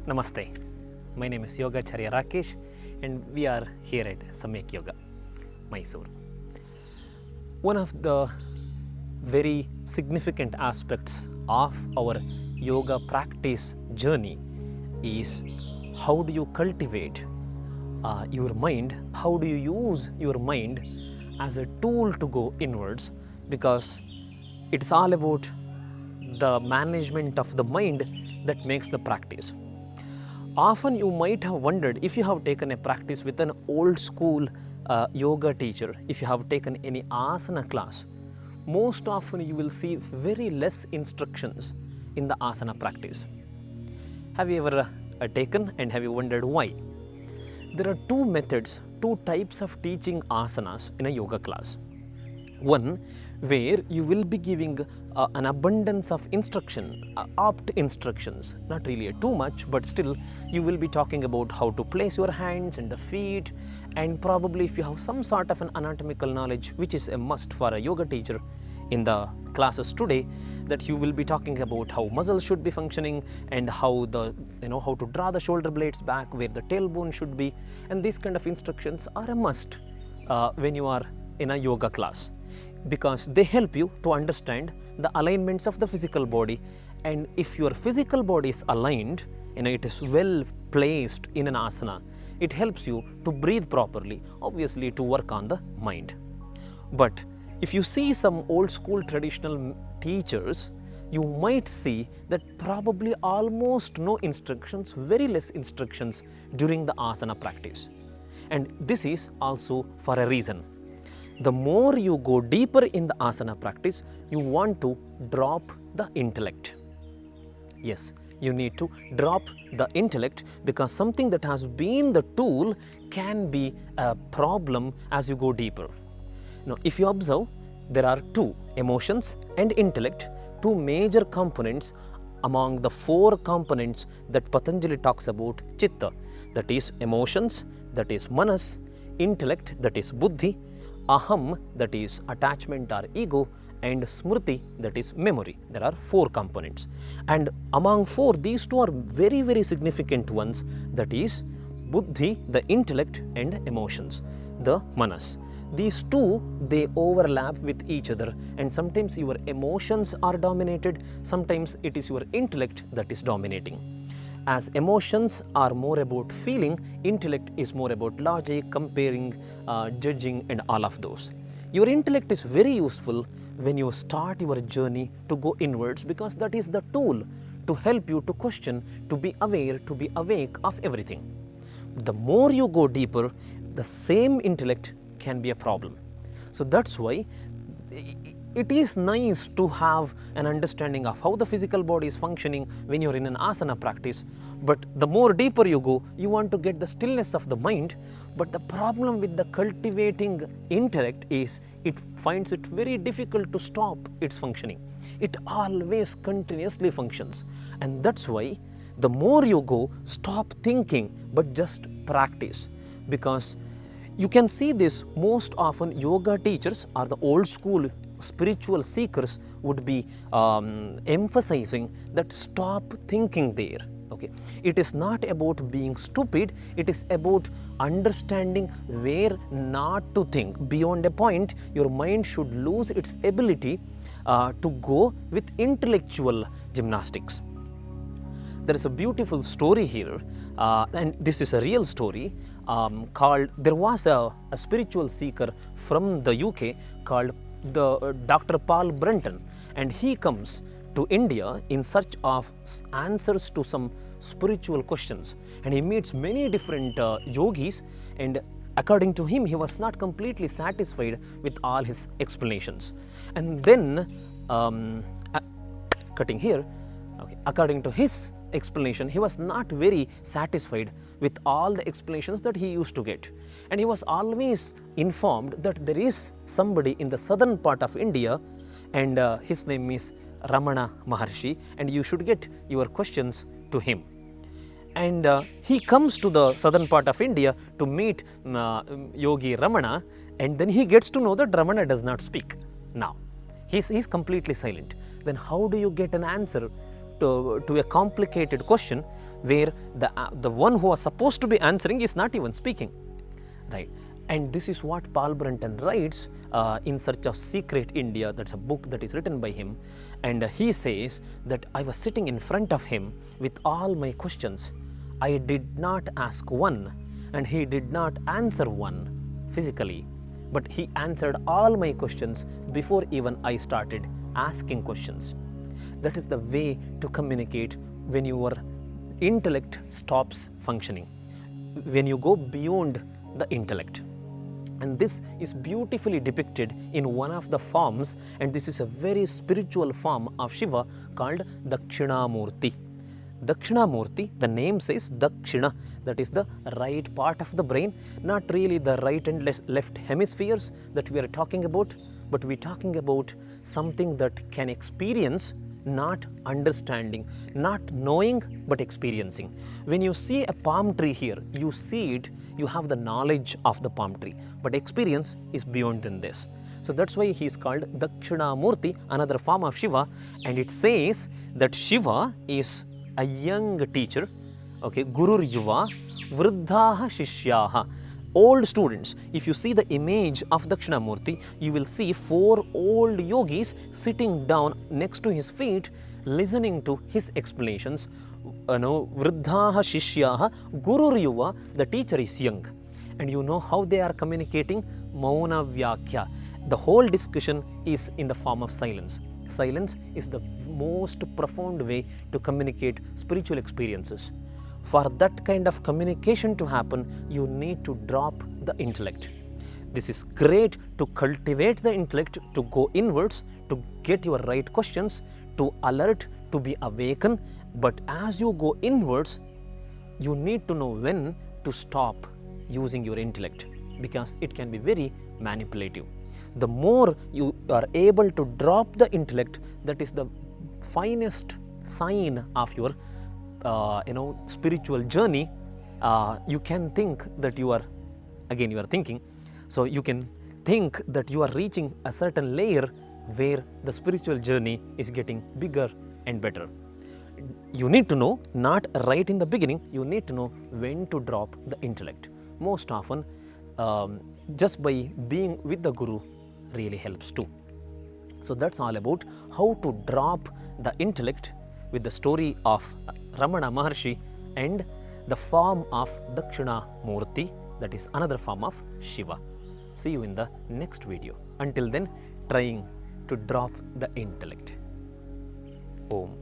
Namaste. My name is Yogacharya Rakesh and we are here at Samyak Yoga, Mysore. One of the very significant aspects of our yoga practice journey is how do you cultivate your mind, how do you use your mind as a tool to go inwards, because it's all about the management of the mind that makes the practice. Often you might have wondered, if you have taken a practice with an old school yoga teacher, if you have taken any asana class, most often you will see very less instructions in the asana practice. Have you ever taken and have you wondered why? There are two methods, two types of teaching asanas in a yoga class. One, where you will be giving an abundance of instruction, opt instructions, not really too much, but still you will be talking about how to place your hands and the feet, and probably if you have some sort of an anatomical knowledge, which is a must for a yoga teacher in the classes today, that you will be talking about how muscles should be functioning and how how to draw the shoulder blades back, where the tailbone should be, and these kind of instructions are a must when you are in a yoga class, because they help you to understand the alignments of the physical body. And if your physical body is aligned, it is well placed in an asana, it helps you to breathe properly, obviously to work on the mind. But if you see some old school traditional teachers, you might see that probably almost no instructions, very less instructions during the asana practice. And this is also for a reason. The more you go deeper in the asana practice, you want to drop the intellect. Yes, you need to drop the intellect, because something that has been the tool can be a problem as you go deeper. Now, if you observe, there are two, emotions and intellect, two major components among the four components that Patanjali talks about chitta. That is emotions, that is manas, intellect, that is buddhi, aham, that is attachment or ego, and smriti, that is memory. There are four components, and among four, these two are very, very significant ones, that is buddhi, the intellect, and emotions, the manas. These two, they overlap with each other, and sometimes your emotions are dominated, sometimes it is your intellect that is dominating. As emotions are more about feeling, intellect is more about logic, comparing, judging, and all of those. Your intellect is very useful when you start your journey to go inwards, because that is the tool to help you to question, to be aware, to be awake of everything. The more you go deeper, the same intellect can be a problem. So that's why it is nice to have an understanding of how the physical body is functioning when you're in an asana practice, but the more deeper you go, you want to get the stillness of the mind. But the problem with the cultivating intellect is it finds it very difficult to stop its functioning. It always continuously functions, and that's why the more you go, stop thinking but just practice. Because you can see this most often, yoga teachers or the old school spiritual seekers would be emphasizing that stop thinking there. Okay, it is not about being stupid, it is about understanding where not to think. Beyond a point, your mind should lose its ability to go with intellectual gymnastics. There is a beautiful story here, and this is a real story, called, there was a spiritual seeker from the UK called Dr. Paul Brunton, and he comes to India in search of answers to some spiritual questions, and he meets many different yogis, and according to him, he was not completely satisfied with all his explanations. And then, cutting here, okay, according to his explanation, he was not very satisfied with all the explanations that he used to get, and he was always informed that there is somebody in the southern part of India, and his name is Ramana Maharshi, and you should get your questions to him. And he comes to the southern part of India to meet Yogi Ramana, and then he gets to know that Ramana does not speak. Now, he's completely silent. Then how do you get an answer to a complicated question where the one who was supposed to be answering is not even speaking, right? And this is what Paul Brunton writes in Search of Secret India. That's a book that is written by him. And he says that I was sitting in front of him with all my questions. I did not ask one, and he did not answer one physically, but he answered all my questions before even I started asking questions. That is the way to communicate when your intellect stops functioning, when you go beyond the intellect. And this is beautifully depicted in one of the forms, and this is a very spiritual form of Shiva called Dakshinamurti. Dakshinamurti, the name says Dakshina, that is the right part of the brain, not really the right and left hemispheres that we are talking about, but we're talking about something that can experience, not understanding, not knowing, but experiencing. When you see a palm tree here, you see it, you have the knowledge of the palm tree, but experience is beyond than this. So that's why he is called Dakshinamurti, another form of Shiva, and it says that Shiva is a young teacher, okay, Gurur Yuva, Vriddhaha Shishyaha, old students. If you see the image of Dakshinamurti, you will see 4 old yogis sitting down next to his feet, listening to his explanations. Vriddhaha Shishyaha, Gurur Yuva, the teacher is young. And you know how they are communicating? Mauna Vyakya. The whole discussion is in the form of silence. Silence is the most profound way to communicate spiritual experiences. For that kind of communication to happen, you need to drop the intellect. This is great to cultivate the intellect, to go inwards, to get your right questions, to alert, to be awakened. But as you go inwards, you need to know when to stop using your intellect, because it can be very manipulative. The more you are able to drop the intellect, that is the finest sign of your spiritual journey. You can think that you are thinking, so you can think that you are reaching a certain layer where the spiritual journey is getting bigger and better. You need to know, not right in the beginning, you need to know when to drop the intellect. Most often, just by being with the Guru really helps too. So that's all about how to drop the intellect with the story of Ramana Maharshi and the form of Dakshinamurti, that is another form of Shiva. See you in the next video. Until then, trying to drop the intellect. Om.